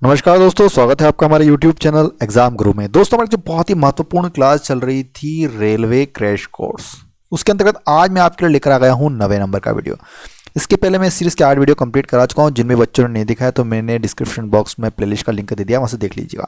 नमस्कार दोस्तों, स्वागत है आपका हमारे YouTube चैनल एग्जाम गुरु में। दोस्तों, हमारी जो बहुत ही महत्वपूर्ण क्लास चल रही थी रेलवे क्रैश कोर्स, उसके अंतर्गत आज मैं आपके लिए लेकर आ गया हूं 90 नंबर का वीडियो। इसके पहले मैं इस सीरीज के 8 वीडियो कंप्लीट करा चुका हूं। जिनमें बच्चों ने नहीं देखा है तो मैंने डिस्क्रिप्शन बॉक्स में प्लेलिस्ट का लिंक दे दिया, वहां से देख लीजिएगा।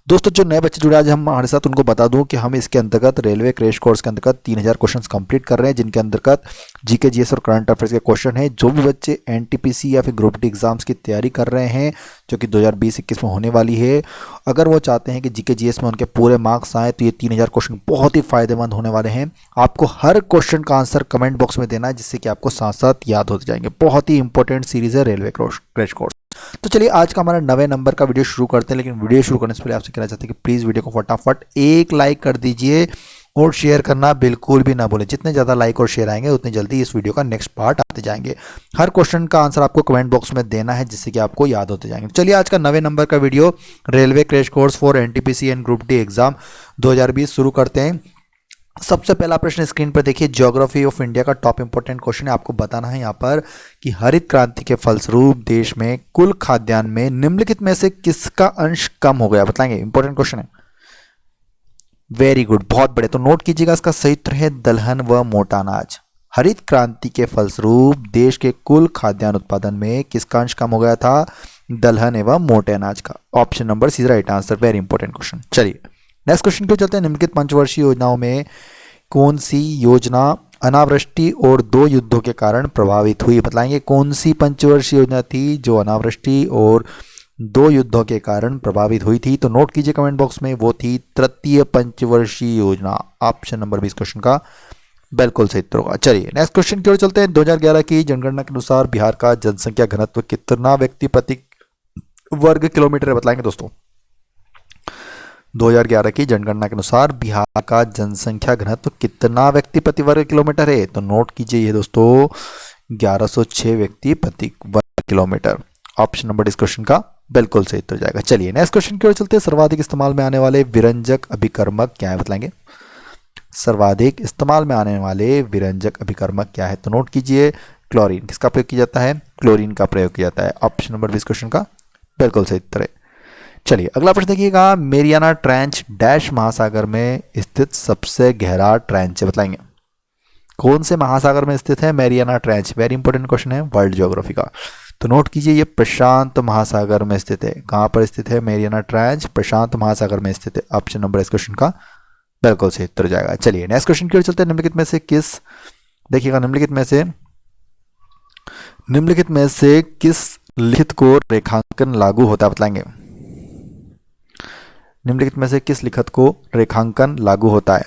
दोस्तों, जो नए बच्चे जुड़े आज हम हमारे साथ, उनको बता दूं कि हम इसके अंतर्गत रेलवे क्रैश कोर्स के अंतर्गत 3000 क्वेश्चन कंप्लीट कर रहे हैं, जिनके अंतर्गत जीके जीएस और करंट अफेयर्स के क्वेश्चन है। जो भी बच्चे एनटीपीसी या फिर ग्रुप डी एग्जाम्स की तैयारी कर रहे हैं, जो कि 2020-21 में होने वाली है, अगर वो चाहते हैं कि जीके जीएस में उनके पूरे मार्क्स आए तो ये 3000 क्वेश्चन बहुत ही फायदेमंद होने वाले हैं। आपको हर क्वेश्चन का आंसर कमेंट बॉक्स में देना है, जिससे कि आपको साथ साथ याद होते जाएंगे। बहुत ही इंपॉर्टेंट सीरीज है रेलवे क्रैश कोर्स। तो चलिए आज का हमारा 90 नंबर का वीडियो शुरू करते हैं। लेकिन वीडियो शुरू करने से पहले आपसे कहना चाहते हैं कि प्लीज़ वीडियो को फटाफट एक लाइक कर दीजिए और शेयर करना बिल्कुल भी ना भूलें। जितने ज़्यादा लाइक और शेयर आएंगे उतनी जल्दी इस वीडियो का नेक्स्ट पार्ट आते जाएंगे। हर क्वेश्चन का आंसर आपको कमेंट बॉक्स में देना है, जिससे कि आपको याद होते जाएंगे। चलिए आज का 90 नंबर का video railway crash course for NTPC and group D exam 2020 शुरू करते हैं। सबसे पहला प्रश्न स्क्रीन पर देखिए, ज्योग्राफी ऑफ इंडिया का टॉप इंपोर्टेंट क्वेश्चन है। आपको बताना है यहाँ पर कि हरित क्रांति के फलस्वरूप देश में कुल खाद्यान्न में निम्नलिखित में से किसका अंश कम हो गया, बताएंगे। इंपॉर्टेंट क्वेश्चन है, वेरी गुड, बहुत बड़े। तो नोट कीजिएगा, इसका सही उत्तर है दलहन व मोटा अनाज। हरित क्रांति के फलस्वरूप देश के कुल खाद्यान्न उत्पादन में किसका अंश कम हो गया था? दलहन एवं मोटे अनाज का। Option number C right answer, very important question. चलिए नेक्स्ट क्वेश्चन पे चलते हैं। निम्नलिखित पंचवर्षीय योजनाओं में कौन सी योजना अनावृष्टि और 2 युद्धों के कारण प्रभावित हुई, बताएंगे। कौन सी पंचवर्षीय योजना थी जो अनावृष्टि और 2 युद्धों के कारण प्रभावित हुई थी? तो नोट कीजिए कमेंट बॉक्स में, वो थी तृतीय पंचवर्षीय योजना। ऑप्शन नंबर 20 क्वेश्चन का बिल्कुल सही उत्तर होगा। चलिए नेक्स्ट क्वेश्चन की ओर चलते हैं। 2011 की जनगणना के अनुसार बिहार का जनसंख्या घनत्व कितना व्यक्ति प्रति वर्ग किलोमीटर है, बताएंगे दोस्तों। 2011 की जनगणना के अनुसार बिहार का जनसंख्या घनत्व कितना व्यक्ति प्रति वर्ग किलोमीटर है? तो नोट कीजिए ये दोस्तों 1106 व्यक्ति प्रति वर्ग किलोमीटर। ऑप्शन नंबर इस क्वेश्चन का बिल्कुल सही उत्तर जाएगा। चलिए नेक्स्ट क्वेश्चन की ओर चलते हैं। सर्वाधिक इस्तेमाल में आने वाले विरंजक अभिकर्मक क्या है, बताएंगे। सर्वाधिक इस्तेमाल में आने वाले विरंजक अभिकर्मक क्या है? तो नोट कीजिए क्लोरीन। किसका प्रयोग किया जाता है? क्लोरीन का प्रयोग किया जाता है। ऑप्शन नंबर 20 क्वेश्चन का बिल्कुल सही उत्तर है। चलिए अगला प्रश्न देखिएगा। मेरियाना ट्रेंच डैश महासागर में स्थित सबसे गहरा ट्रेंच है, बताएंगे। कौन से महासागर में स्थित है Mariana trench? Very important question है वर्ल्ड ज्योग्राफी का। तो नोट कीजिए ये प्रशांत महासागर में स्थित है। कहां पर स्थित है मेरियाना ट्रेंच? प्रशांत महासागर में स्थित है। ऑप्शन नंबर इस क्वेश्चन का बिल्कुल सही उत्तर जाएगा। चलिए नेक्स्ट क्वेश्चन की ओर चलते हैं। निम्नलिखित में से किस, देखिएगा, निम्नलिखित में से किस लिखित को रेखांकन लागू होता है, बताएंगे। निम्नलिखित में से किस लिखित को रेखांकन लागू होता है?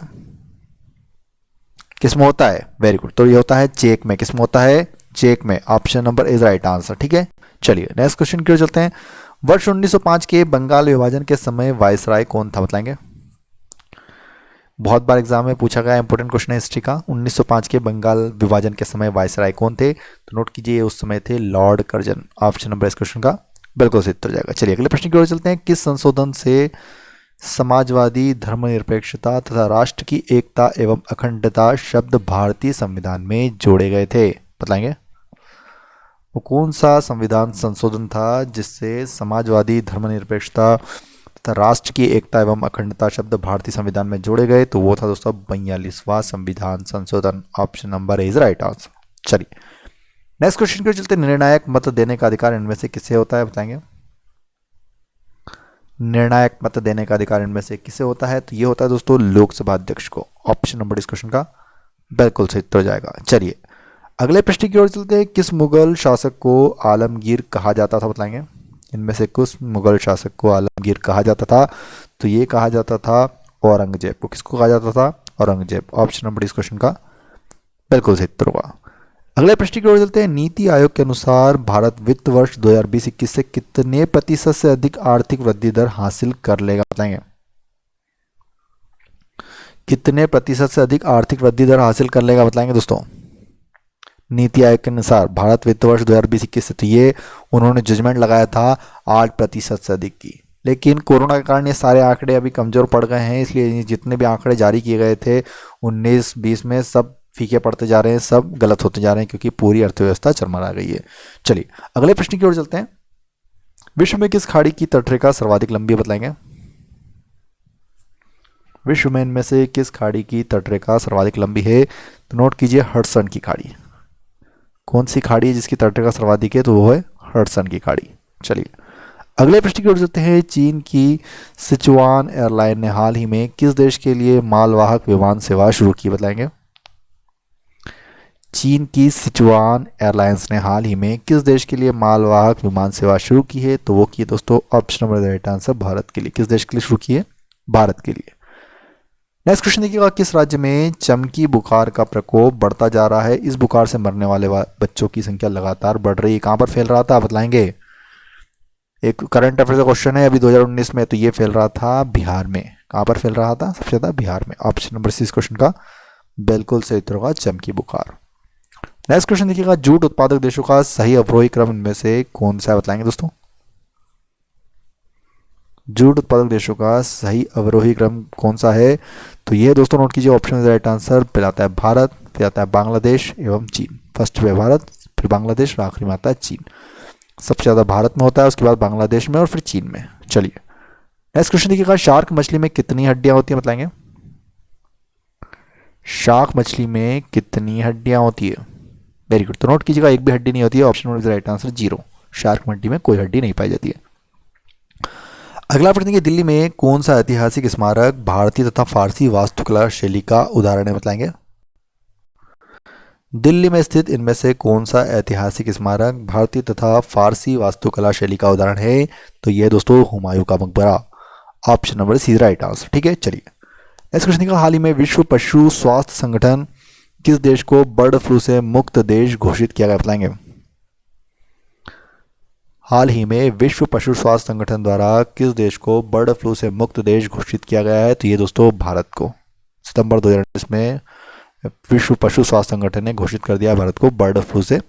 किसमें होता है? वेरी गुड, तो ये होता है चेक में। किसमें होता है? चेक में। Option number is right answer, ठीक है। चलिए नेक्स्ट क्वेश्चन की ओर चलते हैं। वर्ष 1905 के बंगाल विभाजन के समय वायसराय कौन था, बताएंगे। बहुत बार एग्जाम में पूछा गया इंपॉर्टेंट क्वेश्चन है हिस्ट्री का। 1905 के बंगाल विभाजन के समय वायसराय कौन थे? तो नोट कीजिए उस समय थे लॉर्ड कर्जन। ऑप्शन नंबर इस क्वेश्चन का बिल्कुल सही उत्तर जाएगा। चलिए अगले प्रश्न की ओर चलते हैं। किस संशोधन से समाजवादी, धर्मनिरपेक्षता तथा राष्ट्र की एकता एवं अखंडता शब्द भारतीय संविधान में जोड़े गए थे, बताएंगे। वो कौन सा संविधान संशोधन था जिससे समाजवादी, धर्मनिरपेक्षता तथा राष्ट्र की एकता एवं अखंडता शब्द भारतीय संविधान में जोड़े गए? तो वो था दोस्तों 42वां संविधान संशोधन। Option number is right answer. चलिए नेक्स्ट क्वेश्चन के चलते। निर्णायक मत देने का अधिकार इनमें से किसे होता है, बताएंगे। निर्णायक मत देने का अधिकार इनमें से किसे होता है? तो ये होता है दोस्तों लोकसभा अध्यक्ष को। ऑप्शन नंबर इस क्वेश्चन का बिल्कुल सही उत्तर जाएगा। चलिए अगले प्रश्न की ओर चलते हैं। किस मुगल शासक को आलमगीर कहा जाता था, बताएंगे। इनमें से किस मुगल शासक को आलमगीर कहा जाता था? तो ये कहा जाता था औरंगजेब को। किसको कहा जाता था? औरंगजेब। ऑप्शन नंबर इस क्वेश्चन का बिल्कुल सही उत्तर होगा। अगले प्रश्न की ओर चलते हैं। नीति आयोग के अनुसार भारत वित्त वर्ष 2020-21 से कितने प्रतिशत से अधिक आर्थिक वृद्धि दर हासिल कर लेगा, बताएंगे। कितने प्रतिशत से अधिक आर्थिक वृद्धि दर हासिल कर लेगा, बताएंगे दोस्तों। नीति आयोग के अनुसार भारत वित्त वर्ष 2020-21 से, तो ये उन्होंने जजमेंट लगाया था 8% से अधिक की। लेकिन कोरोना के कारण ये सारे आंकड़े अभी कमजोर पड़ गए हैं, इसलिए जितने भी आंकड़े जारी किए गए थे 19-20 में सब फीके पड़ते जा रहे हैं, सब गलत होते जा रहे हैं, क्योंकि पूरी अर्थव्यवस्था चरमरा गई है। चलिए अगले प्रश्न की ओर चलते हैं। विश्व में किस खाड़ी की तटरेखा सर्वाधिक लंबी है बताएंगे? विश्व में इनमें से किस खाड़ी की तटरेखा सर्वाधिक लंबी है? तो नोट कीजिए हडसन की खाड़ी। कौन सी खाड़ी है जिसकी तटरेखा सर्वाधिक है? तो वो है हडसन की खाड़ी। चलिए अगले प्रश्न की ओर चलते हैं। चीन की सिचुआन एयरलाइन ने हाल ही में किस देश के लिए मालवाहक विमान सेवा शुरू की बताएंगे? चीन की सिचुआन एयरलाइंस ने हाल ही में किस देश के लिए मालवाहक विमान सेवा शुरू की है? तो वो की है दोस्तों option number right answer Bharat के लिए। किस देश के लिए शुरू की है? भारत के लिए। नेक्स्ट क्वेश्चन देखिएगा, किस राज्य में चमकी बुखार का प्रकोप बढ़ता जा रहा है? इस बुखार से मरने वाले बच्चों की संख्या लगातार बढ़ रही है। कहां पर फैल रहा था बताएंगे? एक करंट अफेयर का क्वेश्चन है अभी 2019 में, तो ये फैल रहा था बिहार में। कहां पर फैल रहा था? सबसे ज्यादा बिहार में। ऑप्शन नंबर सी इस क्वेश्चन का बिल्कुल सही उत्तर होगा, चमकी बुखार। नेक्स्ट क्वेश्चन देखिएगा, जूट उत्पादक देशों का सही अवरोही क्रम इनमें से कौन सा है बताएंगे दोस्तों? जूट उत्पादक देशों का सही अवरोही क्रम कौन सा है? तो ये दोस्तों नोट कीजिए ऑप्शन राइट आंसर। पहले आता है भारत, फिर आता है बांग्लादेश एवं चीन। फर्स्ट पे भारत, फिर बांग्लादेश और आखिरी में आता है चीन। सबसे ज़्यादा भारत में होता है, उसके बाद बांग्लादेश में और फिर चीन में। चलिए नेक्स्ट क्वेश्चन देखिएगा, शार्क मछली में कितनी हड्डियां होती हैं बताएंगे? शार्क मछली में कितनी हड्डियां होती है? वेरी गुड, तो नोट कीजिएगा एक भी हड्डी नहीं होती है। Option number right answer 0। Shark मछली में कोई हड्डी नहीं पाई जाती है। अगला प्रश्न देखिए, दिल्ली में कौन सा ऐतिहासिक स्मारक भारतीय तथा फारसी वास्तुकला शैली का उदाहरण है बताएंगे? दिल्ली में स्थित इनमें से कौन सा ऐतिहासिक स्मारक भारतीय तथा फारसी वास्तुकला शैली का उदाहरण है? तो ये दोस्तों हुमायूं का मकबरा। Option number C right answer. ठीक है, चलिए नेक्स्ट क्वेश्चन देखिए, हाल ही में विश्व पशु स्वास्थ्य संगठन किस देश को बर्ड फ्लू से मुक्त देश घोषित किया गया बताएंगे? हाल ही में विश्व पशु स्वास्थ्य संगठन द्वारा किस देश को बर्ड फ्लू से मुक्त देश घोषित किया गया है? तो ये दोस्तों भारत को। सितंबर 2019 में विश्व पशु स्वास्थ्य संगठन ने घोषित कर दिया भारत को बर्ड फ्लू से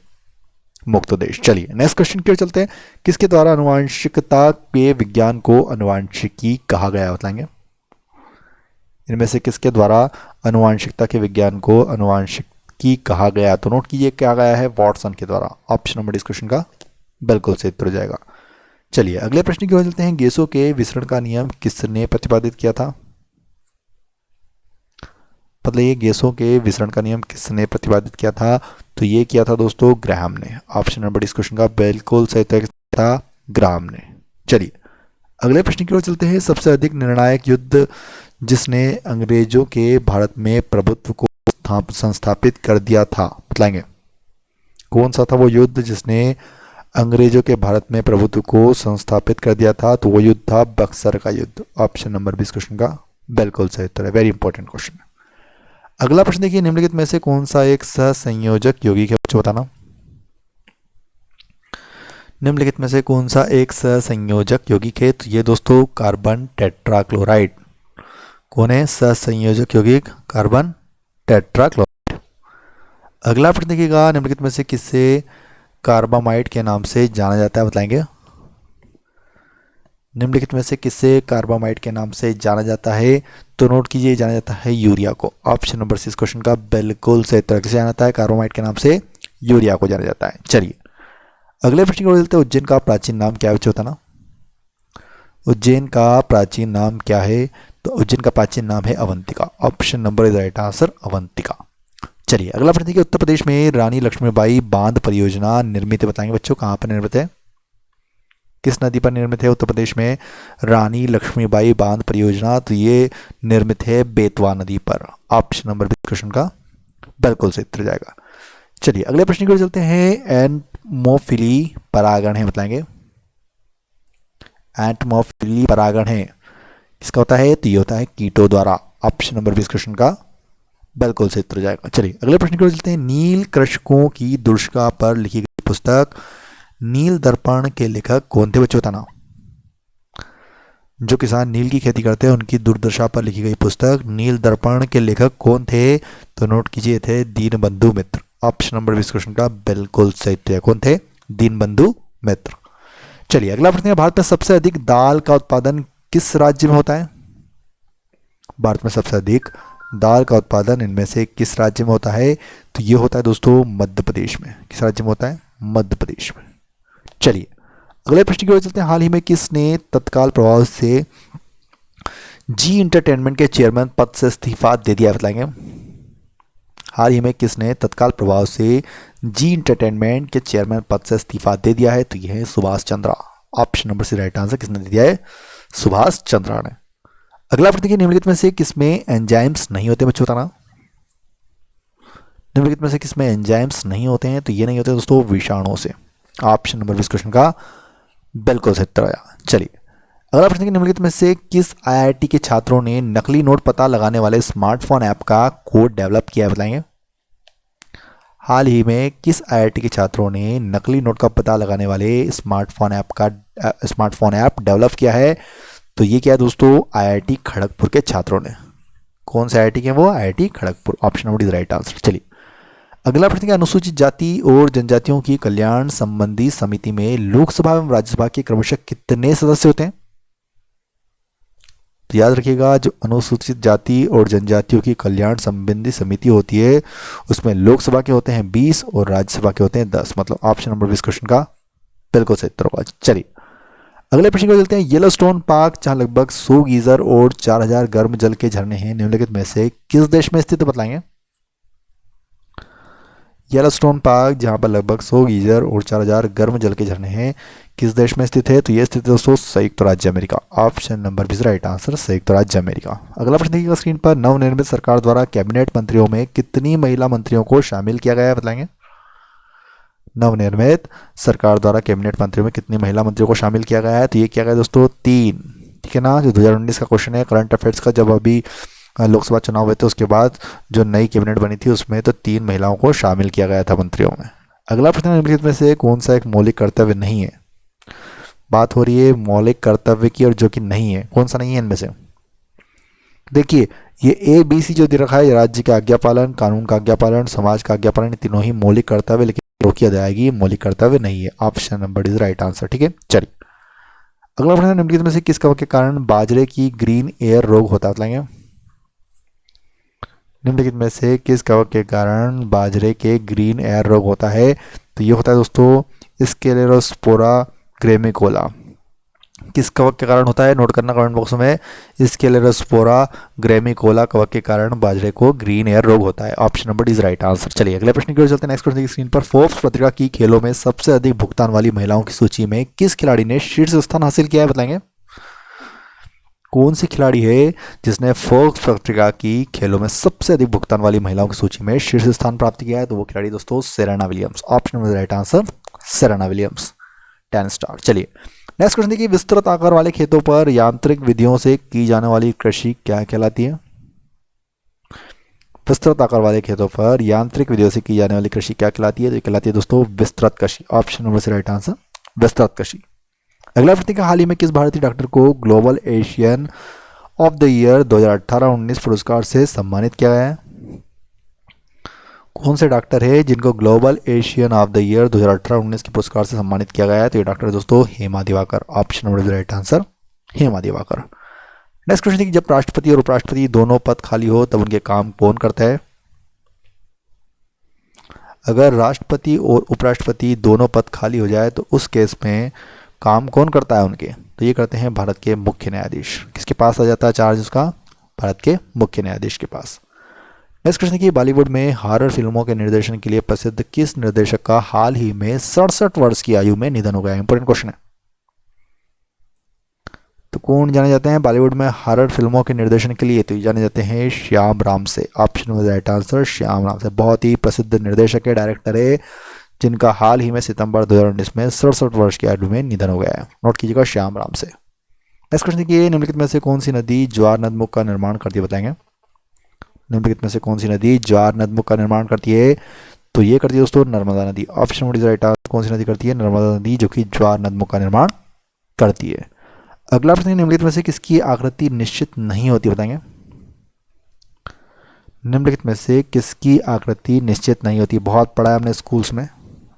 मुक्त देश। चलिए नेक्स्ट क्वेश्चन की ओर चलते हैं, किसके द्वारा अनुवांशिकता के विज्ञान को अनुवांशिकी कहा गया बताएंगे? इनमें से किसके द्वारा अनुवांशिकता के विज्ञान को अनुवांशिकी कहा गया? तो नोट कीजिए क्या गया है, वॉटसन के द्वारा। ऑप्शन नंबर इस क्वेश्चन का बिल्कुल सही उत्तर हो जाएगा। चलिए अगले प्रश्न की ओर चलते हैं, गैसों के विसरण का नियम किसने प्रतिपादित किया था? मतलब ये गैसों के विसरण का नियम किसने प्रतिपादित किया था? तो ये किया था दोस्तों ग्राहम ने। ऑप्शन नंबर इस क्वेश्चन का बिल्कुल सही उत्तर था ग्राहम ने। चलिए अगले प्रश्न की ओर चलते हैं, सबसे अधिक निर्णायक युद्ध जिसने अंग्रेजों के भारत में प्रभुत्व को संस्थापित कर दिया था बताएंगे? कौन सा था वो युद्ध जिसने अंग्रेजों के भारत में प्रभुत्व को संस्थापित कर दिया था? तो वो युद्ध था बक्सर का युद्ध। ऑप्शन नंबर 20 क्वेश्चन का बिल्कुल सही उत्तर है। Very important question. अगला प्रश्न देखिए, निम्नलिखित में से कौन सा एक सहसंयोजक यौगिक है? बच्चों बताना, निम्नलिखित में से कौन सा एक सहसंयोजक यौगिक है? तो ये दोस्तों कार्बन टेट्राक्लोराइड। कौन है सहसंयोजक यौगिक? Carbon tetrachloride. अगला प्रश्न देखिएगा, निम्नलिखित में से किससे कार्बामाइड के नाम से जाना जाता है बताएंगे? निम्नलिखित में से किससे कार्बामाइड के नाम से जाना जाता है? तो नोट कीजिए जाना जाता है यूरिया को। ऑप्शन नंबर 6 क्वेश्चन का बिल्कुल सही उत्तर। किसे जाना जाता है? कार्बामाइड के नाम से यूरिया को जाना जाता है। चलिए अगले प्रश्न को बोलते हैं, उज्जैन का प्राचीन नाम क्या होता ना? उज्जैन का प्राचीन नाम क्या है? तो उज्जैन का प्राचीन नाम है Avantika. Option number is right answer Avantika. चलिए अगला प्रश्न देखिए, उत्तर प्रदेश में रानी लक्ष्मीबाई बांध परियोजना निर्मित है बताएंगे बच्चों? कहाँ पर निर्मित है? किस नदी पर निर्मित है उत्तर प्रदेश में रानी लक्ष्मीबाई बांध परियोजना? तो ये निर्मित है बेतवा नदी पर। ऑप्शन नंबर 20 क्वेश्चन का बिल्कुल सही उत्तर जाएगा। चलिए अगले प्रश्न की ओर चलते हैं, एंटमोफिली परागण है बताएंगे? एंटमोफिली परागण है किसका होता है? तो ये होता है कीटों द्वारा। ऑप्शन नंबर 20 क्वेश्चन का बिल्कुल सही उत्तर जाएगा। चलिए अगले प्रश्न की ओर चलते हैं, नील कृषकों की दुष्का पर लिखी गई पुस्तक नील दर्पण के लेखक कौन थे बच्चों? बताना। जो किसान नील की खेती करते हैं उनकी दुर्दशा पर लिखी गई पुस्तक नील दर्पण के लेखक कौन थे? तो नोट कीजिए थे दीनबंधु मित्र। ऑप्शन नंबर 20 क्वेश्चन का बिल्कुल सही उत्तर। कौन थे? दीनबंधु मित्र। चलिए अगला प्रश्न है, भारत में सबसे अधिक दाल का उत्पादन किस राज्य में होता है? भारत में सबसे अधिक दाल का उत्पादन इनमें से किस राज्य में होता है? तो ये होता है दोस्तों मध्य प्रदेश में। किस राज्य में होता है? मध्य प्रदेश में। चलिए अगले प्रश्न की ओर चलते हैं। हाल ही में किसने तत्काल प्रभाव से जी इंटरटेनमेंट के चेयरमैन पद से इस्तीफा दे दिया, बताएंगे। हाल ही में किसने तत्काल प्रभाव से जी इंटरटेनमेंट के चेयरमैन पद से इस्तीफा दे दिया है? तो यह है Subhash Chandra. Option number C right answer. किसने दे दिया है? सुभाष चंद्रा ने। अगला प्रश्न, निम्नलिखित में से किसमें एंजाइम्स नहीं होते? बच्चों बताना, निम्नलिखित में से किसमें एंजाइम्स नहीं होते हैं? तो ये नहीं होते दोस्तों विषाणुओं से। ऑप्शन नंबर 20 क्वेश्चन का बिल्कुल सही उत्तर आया। चलिए अगला प्रश्न, निम्नलिखित में से किस आईआईटी के छात्रों ने नकली नोट पता लगाने वाले स्मार्टफोन ऐप का कोड डेवलप किया है? बताएंगे। हाल ही में किस आईआईटी के छात्रों ने नकली नोट का पता लगाने वाले स्मार्टफोन ऐप डेवलप किया है? तो ये क्या है दोस्तों? आईआईटी खड़गपुर के छात्रों ने। कौन से आईआईटी के? वो IIT Kharagpur. Option number is right answer. चलिए अगला प्रश्न, अनुसूचित जाति और जनजातियों की कल्याण संबंधी समिति में लोकसभा एवं राज्यसभा के क्रमशः कितने सदस्य होते हैं? तो याद रखिएगा, जो अनुसूचित जाति और जनजातियों की कल्याण संबंधी समिति होती है उसमें लोकसभा के होते हैं 20 और राज्यसभा के होते हैं 10। मतलब ऑप्शन नंबर 20 क्वेश्चन का बिल्कुल सही उत्तर होगा। चलिए अगले प्रश्न को चलते हैं। येलोस्टोन पार्क जहां लगभग 100 गीजर और 4000 गर्म जल के झरने हैं, निम्नलिखित में से किस देश में स्थित? बताएंगे। येलोस्टोन पार्क जहां पर लगभग 100 गीजर और 4000 गर्म जल के झरने हैं, किस देश में स्थित है? तो यह स्थित है दोस्तों संयुक्त राज्य America. Option number 20 right answer, संयुक्त राज्य अमेरिका। अगला प्रश्न देखिएगा स्क्रीन पर। नवनिर्मित सरकार द्वारा कैबिनेट मंत्रियों में कितनी महिला मंत्रियों को शामिल किया गया है? बताएंगे। नवनिर्मित सरकार द्वारा कैबिनेट मंत्रियों में कितनी महिला मंत्रियों को शामिल किया गया है? तो ये किया गया दोस्तों 3। ठीक है ना, जो 2019 का क्वेश्चन है करंट अफेयर्स का, जब अभी लोकसभा चुनाव हुए थे उसके बाद जो नई कैबिनेट बनी थी उसमें तो 3 महिलाओं को शामिल किया गया था मंत्रियों में। अगला प्रश्न, निम्नलिखित में से कौन सा एक मौलिक कर्तव्य नहीं है? बात हो रही है मौलिक कर्तव्य की और जो कि नहीं है, कौन सा नहीं है इनमें से? देखिए ये ABC जो दे रखा है, राज्य का आज्ञा पालन, कानून का आज्ञा पालन, समाज का आज्ञा पालन, तीनों ही मौलिक कर्तव्य, लेकिन रोकी जाएगी मौलिक कर्तव्य नहीं है। Option number is right answer. ठीक है, चलिए अगला प्रश्न, निम्नलिखित में से किस कवक के कारण बाजरे की ग्रीन एयर रोग होता है? बताएंगे। निम्नलिखित में से किस कवक के कारण बाजरे के ग्रीन एयर रोग होता है? तो ये होता है दोस्तों स्क्लेरोस्पोरा ग्रेमिकोला। किस कवक के कारण होता है? नोट करना कमेंट बॉक्स में। स्क्लेरोस्पोरा ग्रेमिकोला कवक के कारण बाजरे को ग्रीन एयर रोग होता है। Option number is right answer. चलिए अगले प्रश्न की ओर चलते हैं। नेक्स्ट क्वेश्चन की स्क्रीन पर। फोर्ब्स पत्रिका की खेलों में सबसे अधिक भुगतान वाली महिलाओं की सूची में किस खिलाड़ी ने शीर्ष स्थान हासिल किया है? बताएंगे। कौन सी खिलाड़ी है जिसने फोर्ब्स पत्रिका की खेलों में सबसे अधिक भुगतान वाली महिलाओं की सूची में शीर्ष स्थान प्राप्त किया है? तो वो खिलाड़ी दोस्तों Serena Williams. Option number right answer, Serena Williams, 10 star. चलिए नेक्स्ट क्वेश्चन देखिए। विस्तृत आकार वाले खेतों पर यांत्रिक विधियों से की जाने वाली कृषि क्या कहलाती है? विस्तृत आकार वाले खेतों पर यांत्रिक विधियों से की जाने वाली कृषि क्या कहलाती है? तो कहलाती है दोस्तों विस्तृत कृषि। ऑप्शन नंबर से राइट आंसर, विस्तृत कृषि। अगला प्रश्न का, हाल ही में किस भारतीय डॉक्टर को global Asian of the year 2018-19 पुरस्कार से सम्मानित किया गया है? कौन से डॉक्टर है जिनको global Asian of the year 2018-19 के पुरस्कार से सम्मानित किया गया है? तो ये डॉक्टर दोस्तों Hema Diwakar. Option number right answer, Hema Diwakar. Next question देखिए। जब राष्ट्रपति और उपराष्ट्रपति दोनों पद खाली हो तब उनके काम कौन करता है? अगर राष्ट्रपति और उपराष्ट्रपति दोनों पद खाली हो जाए तो उस केस में काम कौन करता है उनके? तो ये करते हैं भारत के मुख्य न्यायाधीश। किसके पास आ जाता है चार्ज उसका? भारत के मुख्य न्यायाधीश के पास। नेक्स्ट क्वेश्चन की, बॉलीवुड में हॉरर फिल्मों के निर्देशन के लिए प्रसिद्ध किस निर्देशक का हाल ही में 67 वर्ष की आयु में निधन हो गया? इंपॉर्टेंट क्वेश्चन है। तो कौन जाने जाते हैं बॉलीवुड में हॉरर फिल्मों के निर्देशन के लिए? तो ये जाने जाते हैं श्याम राम से। Option number right answer, Shyam Ram से। बहुत ही प्रसिद्ध निर्देशक है, डायरेक्टर है, जिनका हाल ही में सितंबर 2019 में 67 वर्ष की आयु में निधन हो गया है। नोट कीजिएगा श्याम राम से। नेक्स्ट क्वेश्चन देखिए। निम्नलिखित में से कौन सी नदी ज्वार नदमुख का निर्माण करती है? बताएंगे। निम्नलिखित में से कौन सी नदी ज्वार नदमुख का निर्माण करती है? तो ये करती है दोस्तों नर्मदा नदी। Option number right answer. कौन सी नदी करती है? नर्मदा नदी, जो कि ज्वार नदमुख का निर्माण करती है। अगला प्रश्न, निम्नलिखित में से किसकी आकृति निश्चित नहीं होती? बताएंगे। निम्नलिखित में से किसकी आकृति निश्चित नहीं होती? बहुत पढ़ा है हमने स्कूल्स में,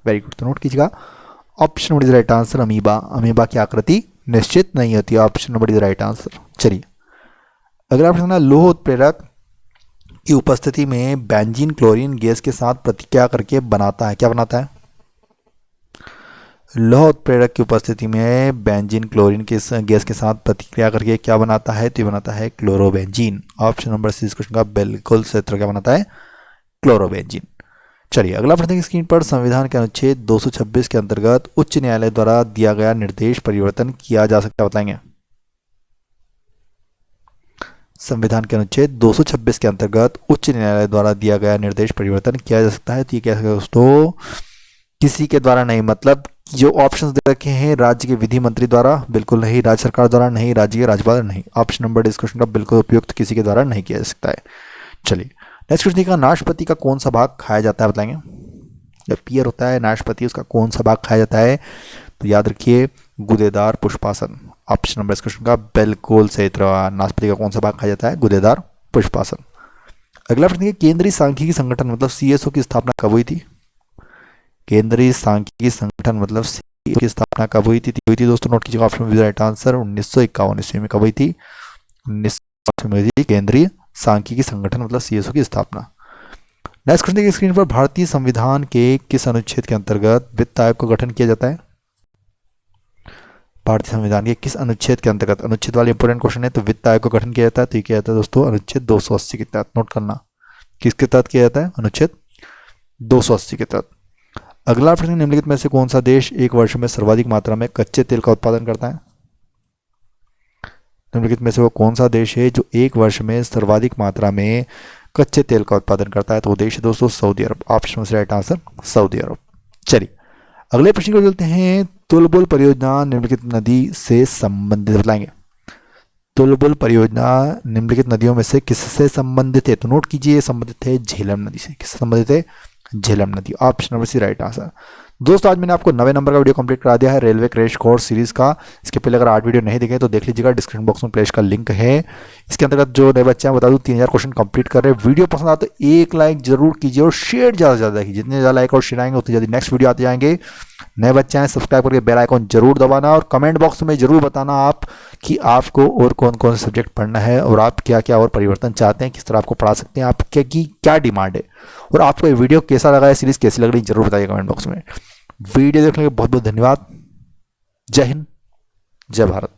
वेरी गुड। तो नोट कीजिएगा। Option number is right answer, amoeba. Amoeba की आकृति निश्चित नहीं होती। Option number is right answer. चलिए अगला प्रश्न, लोह उत्प्रेरक की उपस्थिति में बेंजीन क्लोरीन गैस के साथ प्रतिक्रिया करके बनाता है, क्या बनाता है? लौह उत्प्रेरक की उपस्थिति में बेंजीन क्लोरीन के गैस के साथ प्रतिक्रिया करके क्या बनाता है? तो ये बनाता है क्लोरोबेंजीन। ऑप्शन नंबर सी इस क्वेश्चन का बिल्कुल सही उत्तर क्या बनाता है? क्लोरोबेंजीन। चलिए अगला प्रश्न की स्क्रीन पर, संविधान के अनुच्छेद 226 के अंतर्गत उच्च न्यायालय द्वारा दिया गया निर्देश परिवर्तन किया जा सकता है, बताएंगे। संविधान के अनुच्छेद 226 के अंतर्गत उच्च न्यायालय द्वारा दिया गया निर्देश परिवर्तन किया जा सकता है, तो ये क्या है दोस्तों? किसी के द्वारा नहीं, मतलब जो ऑप्शंस दे रखे हैं, राज्य के विधि मंत्री द्वारा बिल्कुल नहीं, राज्य सरकार द्वारा नहीं, राज्य के राज्यपाल नहीं। ऑप्शन नंबर डी इस क्वेश्चन का बिल्कुल उपयुक्त, किसी के द्वारा नहीं किया जा सकता है। चलिए नेक्स्ट क्वेश्चन का, नाशपाती का कौन सा भाग खाया जाता है, बताएंगे। जब पियर होता है नाशपाती, उसका कौन सा भाग खाया जाता है? तो याद रखिए गुदेदार पुष्पासन। ऑप्शन नंबर इस क्वेश्चन का बिल्कुल सही उत्तर, नाशपाती का कौन सा भाग खाया जाता है? गुदेदार पुष्पासन। अगला प्रश्न है, केंद्रीय सांख्यिकी संगठन मतलब सीएसओ की स्थापना कब हुई थी? केंद्रीय सांख्यिकी संगठन मतलब सीएसओ की स्थापना कब हुई थी? दोस्तों नोट कीजिएगा, ऑप्शन में राइट आंसर 1951 ईस्वी में। कब हुई थी? 1951 में हुई थी केंद्रीय सांख्यिकी संगठन मतलब सीएसओ की स्थापना। नेक्स्ट क्वेश्चन की स्क्रीन पर, भारतीय संविधान के किस अनुच्छेद के अंतर्गत वित्त आयोग का गठन किया जाता है? भारतीय संविधान के किस अनुच्छेद के अंतर्गत? अनुच्छेद वाले इंपोर्टेंट क्वेश्चन है, तो वित्त आयोग का गठन किया जाता है, तो ये क्या जाता है दोस्तों? अनुच्छेद 280 के तहत। नोट करना, किसके तहत किया जाता है? अनुच्छेद 280 के तहत। अगला प्रश्न, निम्नलिखित में से कौन सा देश एक वर्ष में सर्वाधिक मात्रा में कच्चे तेल का उत्पादन करता है? निम्नलिखित में से वो कौन सा देश है जो एक वर्ष में सर्वाधिक मात्रा में कच्चे तेल का उत्पादन करता है? तो वो देश है दोस्तों सऊदी अरब। ऑप्शन से राइट आंसर सऊदी अरब। चलिए अगले प्रश्न को चलते हैं, तुलबुल परियोजना निम्नलिखित नदी से संबंधित, बताएंगे। तुलबुल परियोजना निम्नलिखित नदियों में से किससे संबंधित है? तो नोट कीजिए, संबंधित है झेलम नदी से। किससे संबंधित है? झेलम नदी। Option number C right answer. दोस्तों आज मैंने आपको 9वें नंबर का वीडियो कंप्लीट करा दिया है रेलवे क्रैश कोर्स सीरीज का। इसके पहले अगर 8 वीडियो नहीं देखे तो देख लीजिएगा, डिस्क्रिप्शन बॉक्स में प्लेलिस्ट का लिंक है। इसके अंतर्गत जो नए बच्चे हैं बता दूं 3000 क्वेश्चन कंप्लीट कर रहे हैं। वीडियो पसंद आता तो एक लाइक जरूर कीजिए और शेयर ज़्यादा से ज़्यादा कीजिए। जितने ज़्यादा लाइक और शेयर आएंगे उतनी जल्दी नेक्स्ट वीडियो आते जाएंगे। नए बच्चे हैं सब्सक्राइब करके बेल आइकॉन जरूर दबाना और कमेंट बॉक्स में जरूर बताना आप कि आपको और कौन कौन से सब्जेक्ट पढ़ना है और आप क्या क्या और परिवर्तन चाहते हैं, किस तरह आपको पढ़ा सकते हैं, आप क्या डिमांड है और आपको ये वीडियो कैसा लगा है, सीरीज कैसी लग रही है जरूर बताइए कमेंट बॉक्स में। वीडियो देखने के बहुत बहुत धन्यवाद। जय हिंद, जय भारत।